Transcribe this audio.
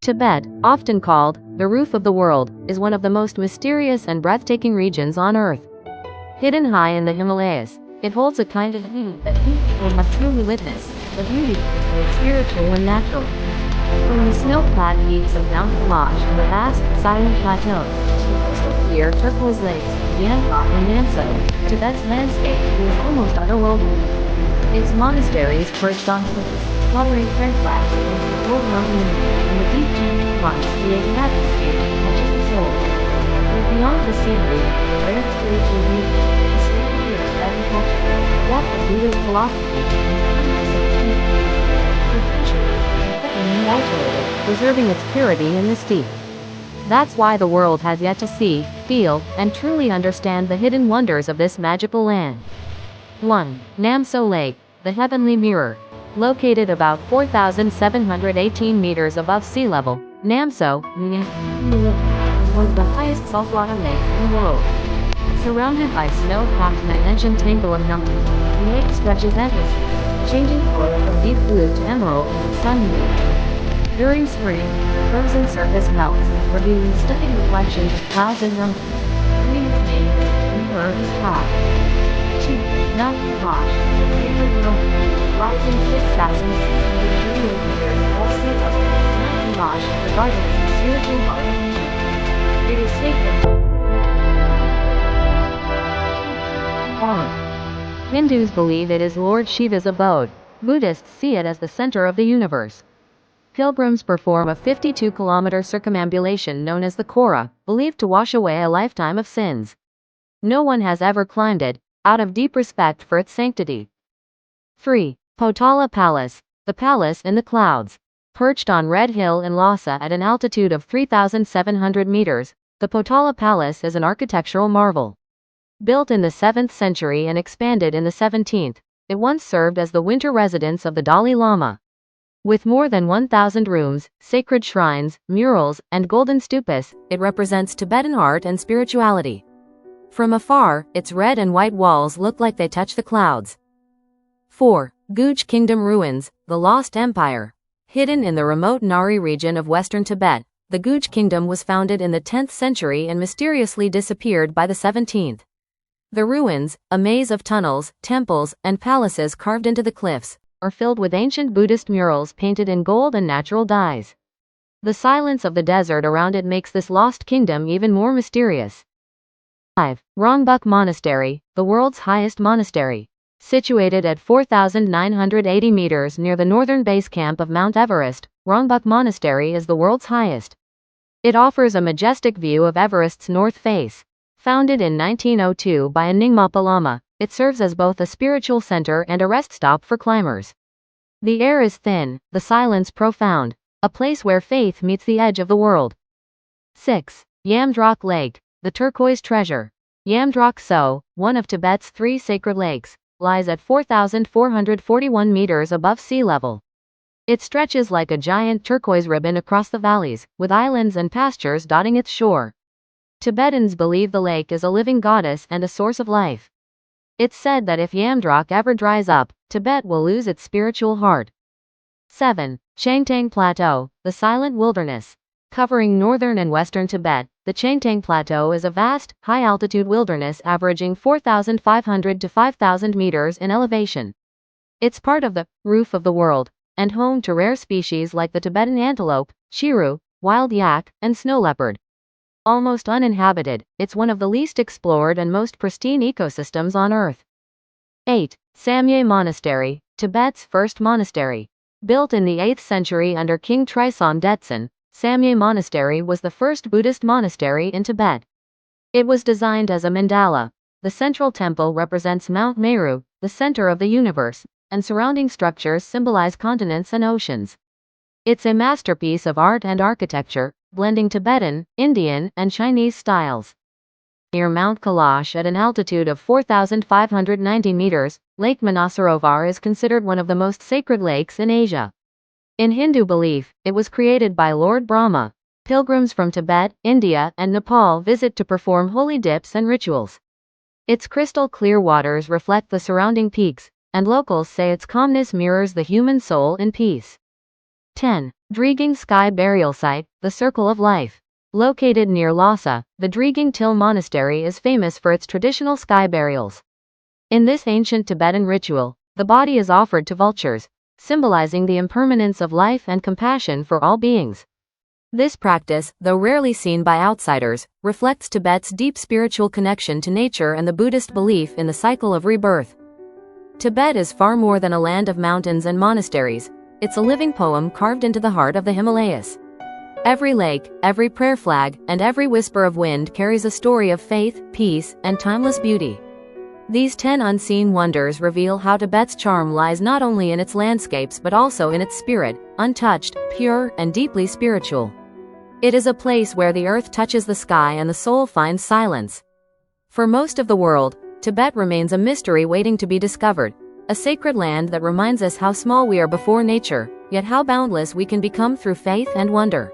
Tibet, often called the roof of the world, is one of the most mysterious and breathtaking regions on Earth. Hidden high in the Himalayas, it holds a kind of view that few people have truly witnessed, the beauty is both spiritual and natural. From the snow-clad peaks of Mount Kailash to the vast, silent plateaus, to crystal clear turquoise lakes, Yamdrok and Namtso, Tibet's landscape is almost otherworldly. Its monasteries perched on cliffs, fluttering turquoise against the cold mountain air, and the deep chanting monks create an atmosphere that touches the soul. But beyond the scenery, rare spiritual beauty, the sacred years of agriculture, the depth of Buddhist philosophy, and the kindness of the people. For centuries, Tibet remained isolated, preserving its purity in the steep. That's why the world has yet to see, feel, and truly understand the hidden wonders of this magical land. 1. Namtso Lake, the heavenly mirror. Located about 4,718 meters above sea level, Namtso is one of the highest saltwater lakes in the world. Surrounded by snow-capped magnetic tangle of mountains, the lake stretches endlessly, changing color from deep blue to emerald in the sunlight. During spring, the frozen surface melts, revealing stunning reflections of clouds and mountains. Green is May, and the earth is high. 2. Mount Kailash, the favorite mountain, rising 6,638 meters above sea level. Mount Kailash is regarded as the spiritual heart of the Hindu. It is sacred. Hindus believe it is Lord Shiva's abode. Buddhists see it as the center of the universe. Pilgrims perform a 52-kilometer circumambulation known as the Kora, believed to wash away a lifetime of sins. No one has ever climbed it, out of deep respect for its sanctity. 3. Potala Palace, the palace in the clouds. Perched on Red Hill in Lhasa at an altitude of 3,700 meters, the Potala Palace is an architectural marvel. Built in the 7th century and expanded in the 17th, it once served as the winter residence of the Dalai Lama. With more than 1,000 rooms, sacred shrines, murals, and golden stupas, it represents Tibetan art and spirituality. From afar, its red and white walls look like they touch the clouds. 4. Guj Kingdom Ruins, the Lost Empire. Hidden in the remote Nari region of western Tibet, the Guj Kingdom was founded in the 10th century and mysteriously disappeared by the 17th. The ruins, a maze of tunnels, temples, and palaces carved into the cliffs, are filled with ancient Buddhist murals painted in gold and natural dyes. The silence of the desert around it makes this lost kingdom even more mysterious. 5. Rongbuk Monastery, the world's highest monastery. Situated at 4,980 meters near the northern base camp of Mount Everest, Rongbuk Monastery is the world's highest. It offers a majestic view of Everest's north face. Founded in 1902 by a Nyingma Lama, it serves as both a spiritual center and a rest stop for climbers. The air is thin, the silence profound, a place where faith meets the edge of the world. 6. Yamdrok Lake, the turquoise treasure. Yamdrok So, one of Tibet's 3 sacred lakes, lies at 4,441 meters above sea level. It stretches like a giant turquoise ribbon across the valleys, with islands and pastures dotting its shore. Tibetans believe the lake is a living goddess and a source of life. It's said that if Yamdrok ever dries up, Tibet will lose its spiritual heart. 7. Changtang Plateau, the silent wilderness. Covering northern and western Tibet, the Changtang Plateau is a vast, high-altitude wilderness averaging 4,500 to 5,000 meters in elevation. It's part of the roof of the world, and home to rare species like the Tibetan antelope, chiru, wild yak, and snow leopard. Almost uninhabited, it's one of the least explored and most pristine ecosystems on Earth. 8. Samye Monastery, Tibet's first monastery. Built in the 8th century under King Trison Detsen, Samye Monastery was the first Buddhist monastery in Tibet. It was designed as a mandala. The central temple represents Mount Meru, the center of the universe, and surrounding structures symbolize continents and oceans. It's a masterpiece of art and architecture, blending Tibetan, Indian, and Chinese styles. Near Mount Kailash at an altitude of 4,590 meters, Lake Manasarovar is considered one of the most sacred lakes in Asia. In Hindu belief, it was created by Lord Brahma. Pilgrims from Tibet, India, and Nepal visit to perform holy dips and rituals. Its crystal clear waters reflect the surrounding peaks, and locals say its calmness mirrors the human soul in peace. 10. Driging Sky Burial Site, the Circle of Life. Located near Lhasa, the Driging Til Monastery is famous for its traditional sky burials. In this ancient Tibetan ritual, the body is offered to vultures, symbolizing the impermanence of life and compassion for all beings. This practice, though rarely seen by outsiders, reflects Tibet's deep spiritual connection to nature and the Buddhist belief in the cycle of rebirth. Tibet is far more than a land of mountains and monasteries. It's a living poem carved into the heart of the Himalayas. Every lake, every prayer flag, and every whisper of wind carries a story of faith, peace, and timeless beauty. These 10 unseen wonders reveal how Tibet's charm lies not only in its landscapes but also in its spirit, untouched, pure, and deeply spiritual. It is a place where the earth touches the sky and the soul finds silence. For most of the world, Tibet remains a mystery waiting to be discovered, a sacred land that reminds us how small we are before nature, yet how boundless we can become through faith and wonder.